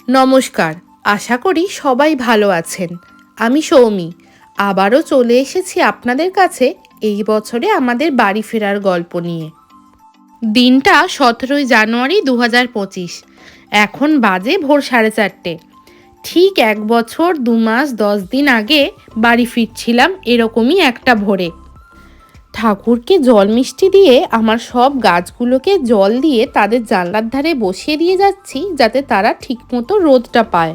নমস্কার, আশা করি সবাই ভালো আছেন। আমি সৌমি, আবারও চলে এসেছি আপনাদের কাছে এই বছরে আমাদের বাড়ি ফেরার গল্প নিয়ে। দিনটা 17ই জানুয়ারি 2025। এখন বাজে ভোর 4:30। ঠিক 1 বছর 2 মাস 10 দিন আগে বাড়ি ফিরছিলাম এরকমই একটা ভোরে। ঠাকুরকে জল মিষ্টি দিয়ে আমার সব গাছগুলোকে জল দিয়ে তাদের জানলার ধারে বসিয়ে দিয়ে যাচ্ছি যাতে তারা ঠিকমতো রোদটা পায়।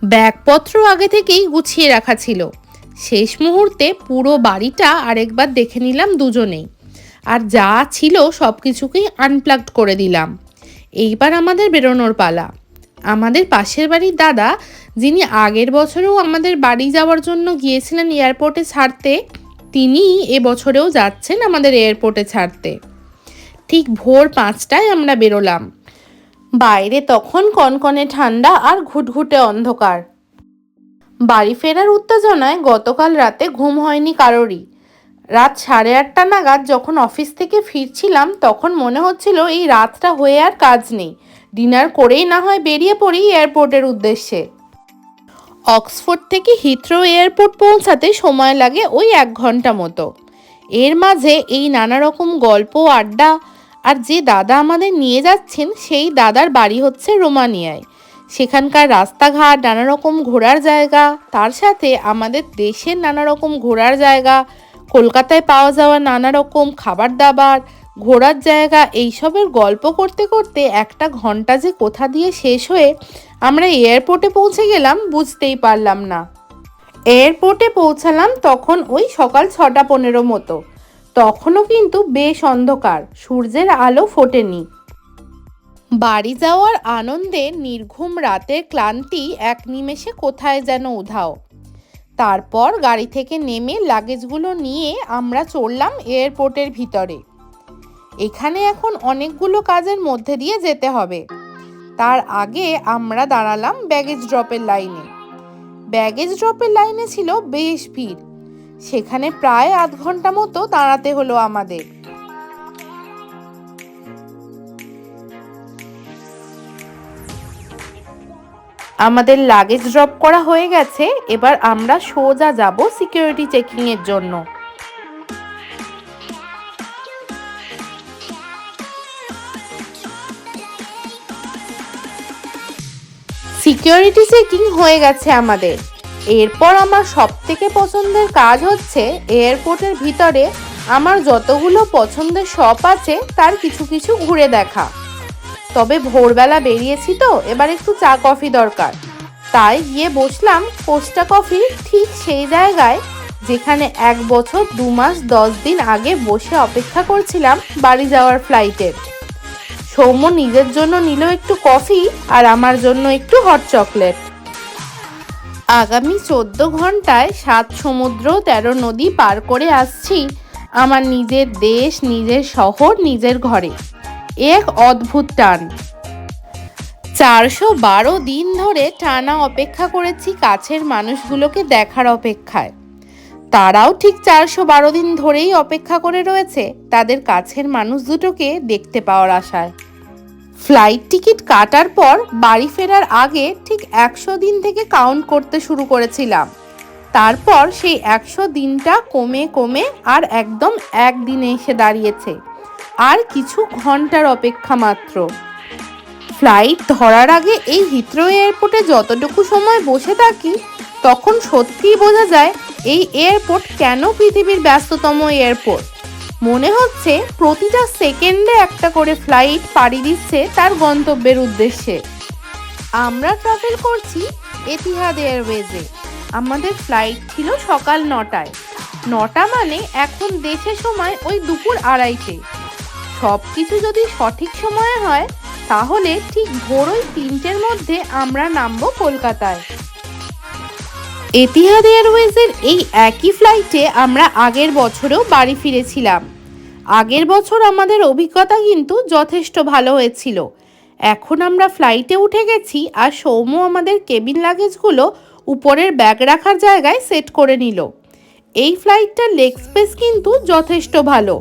ব্যাগপত্র আগে থেকেই গুছিয়ে রাখা ছিল। শেষ মুহূর্তে পুরো বাড়িটা আরেকবার দেখে নিলাম দুজনেই, আর যা ছিল সব কিছুকেই আনপ্লাগড করে দিলাম। এইবার আমাদের বেরোনোর পালা। আমাদের পাশের বাড়ির দাদা, যিনি আগের বছরেও আমাদের বাড়ি যাওয়ার জন্য গিয়েছিলেন এয়ারপোর্টে ছাড়তে, তিনি এবছরেও যাচ্ছেন আমাদের এয়ারপোর্টে ছাড়তে। ঠিক ভোর 5টায় আমরা বেরোলাম। বাইরে তখন কনকনে ঠান্ডা আর ঘুটঘুটে অন্ধকার। বাড়ি ফেরার উত্তেজনায় গতকাল রাতে ঘুম হয়নি কারোরই। রাত 8:30 নাগাদ যখন অফিস থেকে ফিরছিলাম তখন মনে হচ্ছিল এই রাতটা হয়ে আর কাজ নেই, ডিনার করেই না হয় বেরিয়ে পড়ি এয়ারপোর্টের উদ্দেশ্যে। অক্সফোর্ড থেকে হিথ্রো এয়ারপোর্ট পৌঁছাতে সময় লাগে ওই 1 ঘন্টা মতো। এর মাঝে এই নানা রকম গল্প আড্ডা। আর যে দাদা আমাদের নিয়ে যাচ্ছেন সেই দাদার বাড়ি হচ্ছে রোমানিয়ায়। সেখানকার রাস্তাঘাট, নানা রকম ঘোরার জায়গা, তার সাথে আমাদের দেশের নানা রকম ঘোরার জায়গা, কলকাতায় পাওয়া যাওয়া নানা রকম খাবার দাবার, ঘোরার জায়গা, এইসবের গল্প করতে করতে 1 ঘন্টা যে কোথা দিয়ে শেষ হয়ে আমরা এয়ারপোর্টে পৌঁছে গেলাম বুঝতেই পারলাম না। এয়ারপোর্টে পৌঁছালাম তখন ওই সকাল 6:15 মতো। তখনও কিন্তু বেশ অন্ধকার, সূর্যের আলো ফোটেনি। বাড়ি যাওয়ার আনন্দে নির্ঘুম রাতের ক্লান্তি এক নিমেষে কোথায় যেন উধাও। তারপর গাড়ি থেকে নেমে লাগেজগুলো নিয়ে আমরা চললাম এয়ারপোর্টের ভিতরে। এখানে এখন অনেকগুলো কাজের মধ্যে দিয়ে যেতে হবে। তার আগে আমরা দাঁড়ালাম ব্যাগেজ ড্রপের লাইনে। ব্যাগেজ ড্রপের লাইনে ছিল বেশ ভিড়। সেখানে প্রায় 1/2 ঘন্টা মতো দাঁড়াতে হলো আমাদের। আমাদের লাগেজ ড্রপ করা হয়ে গেছে। এবার আমরা সোজা যাব সিকিউরিটি চেকিং এর জন্য। সিকিউরিটি চেকিং হয়ে গেছে আমাদের। এরপর আমার সবথেকে পছন্দের কাজ হচ্ছে এয়ারপোর্টের ভিতরে আমার যতগুলো পছন্দের শপ আছে তার কিছু কিছু ঘুরে দেখা। তবে ভোরবেলা বেরিয়েছি তো এবার একটু চা কফি দরকার, তাই গিয়ে বসলাম কোস্টা কফি ঠিক সেই জায়গায় যেখানে 1 বছর 2 মাস 10 দিন আগে বসে অপেক্ষা করছিলাম বাড়ি যাওয়ার ফ্লাইটের। সৌম্য নিজের জন্য নিল একটু কফি আর আমার জন্য একটু হট চকলেট। আগামী 14 ঘন্টায় 7 সমুদ্র 13 নদী পার করে আসছি আমার নিজের দেশ, নিজের শহর, নিজের ঘরে। এক অদ্ভুত টান। 412 দিন ধরে টানা অপেক্ষা করেছি কাছের মানুষগুলোকে দেখার অপেক্ষায়। তারাও ঠিক 412 দিন ধরেই অপেক্ষা করে রয়েছে তাদের কাছের মানুষ দুটোকে দেখতে পাওয়ার আশায়। ফ্লাইট টিকিট কাটার পর বাড়ি ফেরার আগে ঠিক 100 দিন থেকে কাউন্ট করতে শুরু করেছিলাম। তারপর সেই 100 দিনটা কমে কমে আর একদম 1 দিনে এসে দাঁড়িয়েছে। আর কিছু ঘন্টার অপেক্ষা মাত্র। ফ্লাইট ধরার আগে এই হিথ্রো এয়ারপোর্টে যতটুকু সময় বসে থাকি তখন সত্যিই বোঝা যায় এই এয়ারপোর্ট কেন পৃথিবীর ব্যস্ততম এয়ারপোর্ট। মনে হচ্ছে প্রতিটা সেকেন্ডে একটা করে ফ্লাইট পাড়ি দিচ্ছে তার গন্তব্যের উদ্দেশ্যে। আমরা ট্রাভেল করছি এতিহাদ এয়ারওয়েজে। আমাদের ফ্লাইট ছিল সকাল 9টায়। 9টা মানে এখন দেশের সময় ওই দুপুর 2:30টে। সব কিছু যদি সঠিক সময়ে হয় তাহলে ঠিক ভোর ওই 3টের মধ্যে আমরা নামবো কলকাতায়। এতিহাদ এয়ারওয়েজের এই একই ফ্লাইটে আমরা আগের বছরেও বাড়ি ফিরেছিলাম। আগের বছর আমাদের অভিজ্ঞতা কিন্তু যথেষ্ট ভালো হয়েছিল। এখন আমরা ফ্লাইটে উঠে গেছি আর সৌম্য আমাদের কেবিন লাগেজগুলো উপরের ব্যাগ রাখার জায়গায় সেট করে নিল। এই ফ্লাইটটার লেগ স্পেস কিন্তু যথেষ্ট ভালো।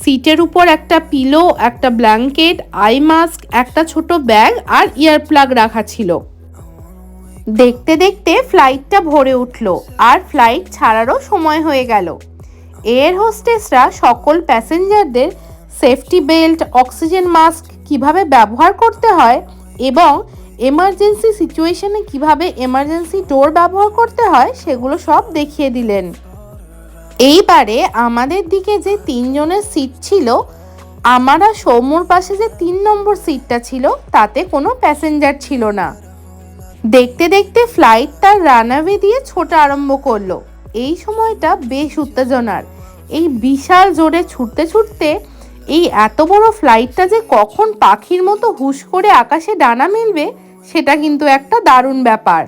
সিটের উপর একটা পিলো, একটা ব্ল্যাঙ্কেট, আই মাস্ক, একটা ছোট ব্যাগ আর ইয়ার প্লাগ রাখা ছিল। দেখতে দেখতে ফ্লাইটটা ভরে উঠল আর ফ্লাইট ছাড়ারও সময় হয়ে গেল। এয়ার হোস্টেসরা সকল প্যাসেঞ্জারদের সেফটি বেল্ট, অক্সিজেন মাস্ক কিভাবে ব্যবহার করতে হয় এবং এমার্জেন্সি সিচুয়েশনে কিভাবে এমার্জেন্সি ডোর ব্যবহার করতে হয় সেগুলো সব দেখিয়ে দিলেন। এইবারে আমাদের দিকে যে 3 জনের সিট ছিল, আমার আর সৌম্যর পাশে যে 3 নম্বর সিটটা ছিল তাতে কোনো প্যাসেঞ্জার ছিল না। দেখতে দেখতে ফ্লাইট তার রানওয়ে দিয়ে ছোটা আরম্ভ করলো। এই সময়টা বেশ উত্তেজনার। এই বিশাল জোরে ছুটতে ছুটতে এই এত বড় ফ্লাইটটা যে কখন পাখির মতো হুশ করে আকাশে ডানা মেলবে সেটা কিন্তু একটা দারুণ ব্যাপার।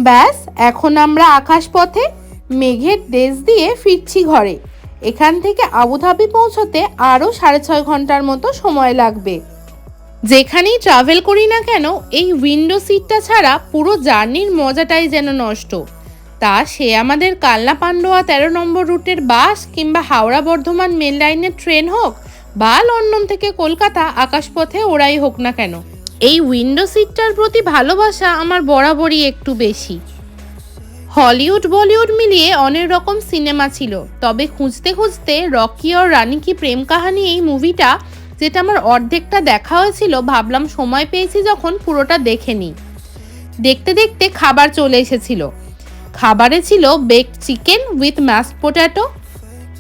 ব্যাস, এখন আমরা আকাশপথে মেঘের দেশ দিয়ে ফিরছি ঘরে। এখান থেকে আবুধাবি পৌঁছতে আরও 6.5 ঘন্টার মতো সময় লাগবে। যেখানেই ট্রাভেল করি না কেন এই উইন্ডো সিটটা ছাড়া পুরো জার্নির মজাটাই যেন নষ্ট। তা সে আমাদের কালনা পান্ডুয়া 13 নম্বর রুটের বাস কিংবা হাওড়া বর্ধমান মেল লাইনের ট্রেন হোক বা লন্ডন থেকে কলকাতা আকাশপথে ওড়াই হোক না কেন, এই উইন্ডো সিটটার প্রতি ভালোবাসা আমার বরাবরই একটু বেশি। হলিউড বলিউড মিলিয়ে অনেক রকম সিনেমা ছিল, তবে খুঁজতে খুঁজতে রকি আর রানী কি প্রেম কাহানি এই মুভিটা, যেটা আমার অর্ধেকটা দেখা হয়েছিল, ভাবলাম সময় পেয়েছি যখন পুরোটা দেখে নিই। দেখতে দেখতে খাবার চলে এসেছিল। খাবারে ছিল baked chicken with mashed potato,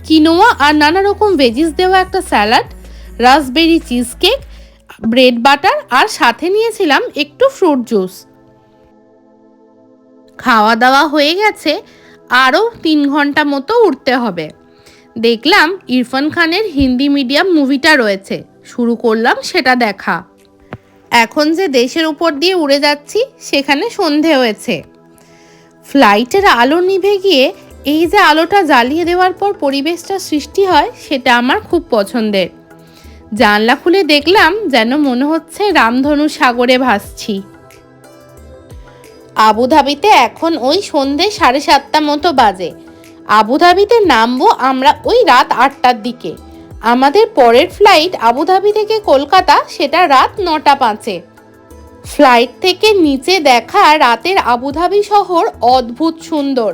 quinoa আর নানা রকম ভেজিস দেওয়া একটা salad, raspberry cheese cake, bread butter আর সাথে নিয়েছিলাম একটু ফ্রুট জুস। খাওয়া দাওয়া হয়ে গেছে, আরও 3 ঘন্টা মতো উঠতে হবে। দেখলাম ইরফান খানের হিন্দি মিডিয়াম মুভিটা রয়েছে, শুরু করলাম সেটা দেখা। এখন যে দেশের উপর দিয়ে উড়ে যাচ্ছি সেখানে সন্ধে হয়েছে। ফ্লাইটের আলো নিভে গিয়ে এই যে আলোটা জ্বালিয়ে দেওয়ার পর পরিবেশটা সৃষ্টি হয় সেটা আমার খুব পছন্দের। জানলা খুলে দেখলাম যেন মনে হচ্ছে রামধনু সাগরে ভাসছি। আবুধাবিতে এখন ওই সন্ধে 7:30 মতো বাজে। আবুধাবিতে নামবো আমরা ওই রাত 8টার দিকে। আমাদের পরের ফ্লাইট আবুধাবি থেকে কলকাতা, সেটা রাত 9:05-এ। ফ্লাইট থেকে নিচে দেখা রাতের আবুধাবি শহর অদ্ভুত সুন্দর।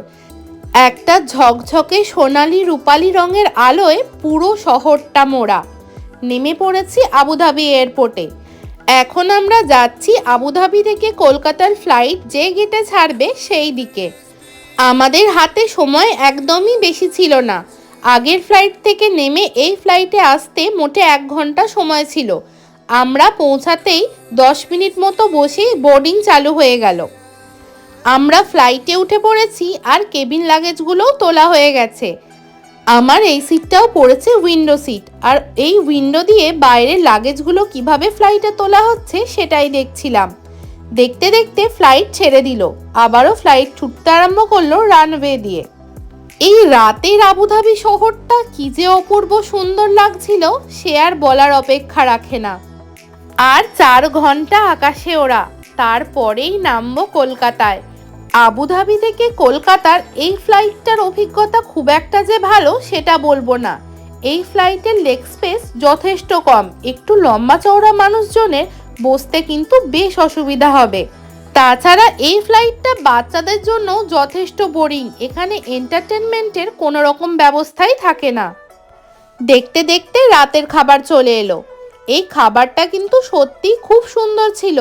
একটা ঝকঝকে সোনালি রূপালি রঙের আলোয় পুরো শহরটা মোড়া। নেমে পড়েছি আবুধাবি এয়ারপোর্টে। এখন আমরা যাচ্ছি আবুধাবি থেকে কলকাতার ফ্লাইট যে গেটে ছাড়বে সেই দিকে। আমাদের হাতে সময় একদমই বেশি ছিল না। আগের ফ্লাইট থেকে নেমে এই ফ্লাইটে আসতে মোটে 1 ঘন্টা সময় ছিল। আমরা পৌঁছাতেই 10 মিনিট মতো বসেই বোর্ডিং চালু হয়ে গেল। আমরা ফ্লাইটে উঠে পড়েছি আর কেবিন লাগেজগুলোও তোলা হয়ে গেছে। আমার এই সিটটাও পড়েছে উইন্ডো সিট, আর এই উইন্ডো দিয়ে বাইরের লাগেজগুলো কিভাবে ফ্লাইটে তোলা হচ্ছে সেটাই দেখছিলাম। দেখতে দেখতে ফ্লাইট ছেড়ে দিল, আবারও ফ্লাইট ছুটতে আরম্ভ করলো রানওয়ে দিয়ে। এই রাতের আবুধাবি শহরটা কি যে অপূর্ব সুন্দর লাগছিল সে আর বলার অপেক্ষা রাখে না। আর 4 ঘন্টা আকাশে ওড়া, তারপরেই নামবো কলকাতায়। আবুধাবি থেকে কলকাতার এই ফ্লাইটটার অভিজ্ঞতা খুব একটা যে ভালো সেটা বলবো না। এই ফ্লাইটের লেগ স্পেস যথেষ্ট কম, একটু লম্বা চওড়া মানুষজনের বসতে কিন্তু বেশ অসুবিধা হবে। তাছাড়া এই ফ্লাইটটা বাচ্চাদের জন্য যথেষ্ট বোরিং, এখানে এন্টারটেনমেন্টের কোনো রকম ব্যবস্থাই থাকে না। দেখতে দেখতে রাতের খাবার চলে এলো। এই খাবারটা কিন্তু সত্যি খুব সুন্দর ছিল।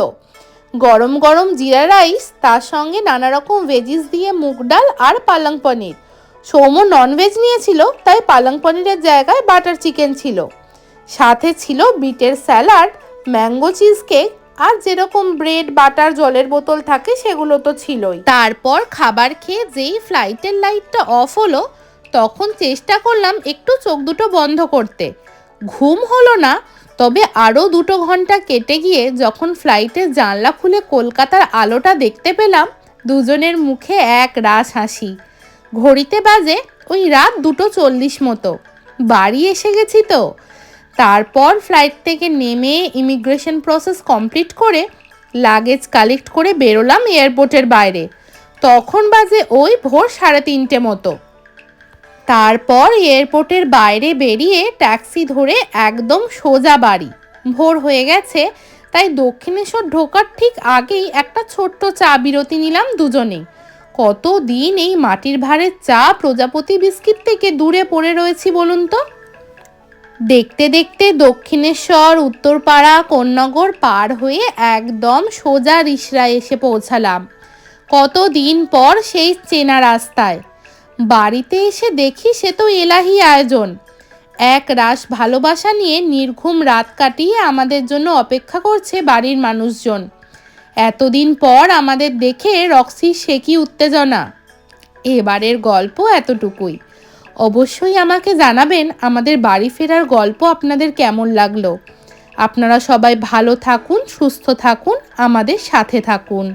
গরম গরম জিরা রাইস, তার সঙ্গে নানা রকম ভেজিস দিয়ে মুগ ডাল আর পালং পনির। সৌম্য ননভেজ নিয়েছিল, তাই পালং পনিরের জায়গায় বাটার চিকেন ছিল। সাথে ছিল বিটের স্যালাড, ম্যাঙ্গো চিজ কেক আর যেরকম ব্রেড বাটার জলের বোতল থাকে সেগুলো তো ছিলই। তারপর খাবার খেয়ে যেই ফ্লাইটের লাইটটা অফ হলো তখন চেষ্টা করলাম একটু চোখ দুটো বন্ধ করতে। ঘুম হলো না, তবে আরও 2 ঘন্টা কেটে গিয়ে যখন ফ্লাইটের জানলা খুলে কলকাতার আলোটা দেখতে পেলাম, দুজনের মুখে এক রাস হাসি। ঘড়িতে বাজে ওই রাত 2:40 মতো। বাড়ি এসে গেছি তো। তারপর ফ্লাইট থেকে নেমে ইমিগ্রেশন প্রসেস কমপ্লিট করে লাগেজ কালেক্ট করে বেরোলাম এয়ারপোর্টের বাইরে। তখন বাজে ওই ভোর 3:30 মতো। তারপর এয়ারপোর্টের বাইরে বেরিয়ে ট্যাক্সি ধরে একদম সোজা বাড়ি। ভোর হয়ে গেছে, তাই দক্ষিণেশ্বর ঢোকার ঠিক আগেই একটা ছোট্ট চা বিরতি নিলাম দুজনেই। কতদিন এই মাটির ভাঁড়ের চা প্রজাপতি বিস্কিট থেকে দূরে পড়ে রয়েছি বলুন তো। দেখতে দেখতে দক্ষিণেশ্বর, উত্তরপাড়া, কোন্নগর পার হয়ে একদম সোজা রিসরায় এসে পৌঁছালাম। কতদিন পর সেই চেনা রাস্তায়। বাড়িতে এসে দেখি সে তো এলাহি আয়োজন। এক রাশ ভালোবাসা নিয়ে নির্ঘুম রাত কাটিয়ে আমাদের জন্য অপেক্ষা করছে বাড়ির মানুষজন। এতদিন পর আমাদের দেখে রক্সির সে কি উত্তেজনা। এবারের গল্প এতটুকুই। অবশ্যই আমাকে জানাবেন আমাদের বাড়ি ফেরার গল্প আপনাদের কেমন লাগলো। আপনারা সবাই ভালো থাকুন, সুস্থ থাকুন, আমাদের সাথে থাকুন।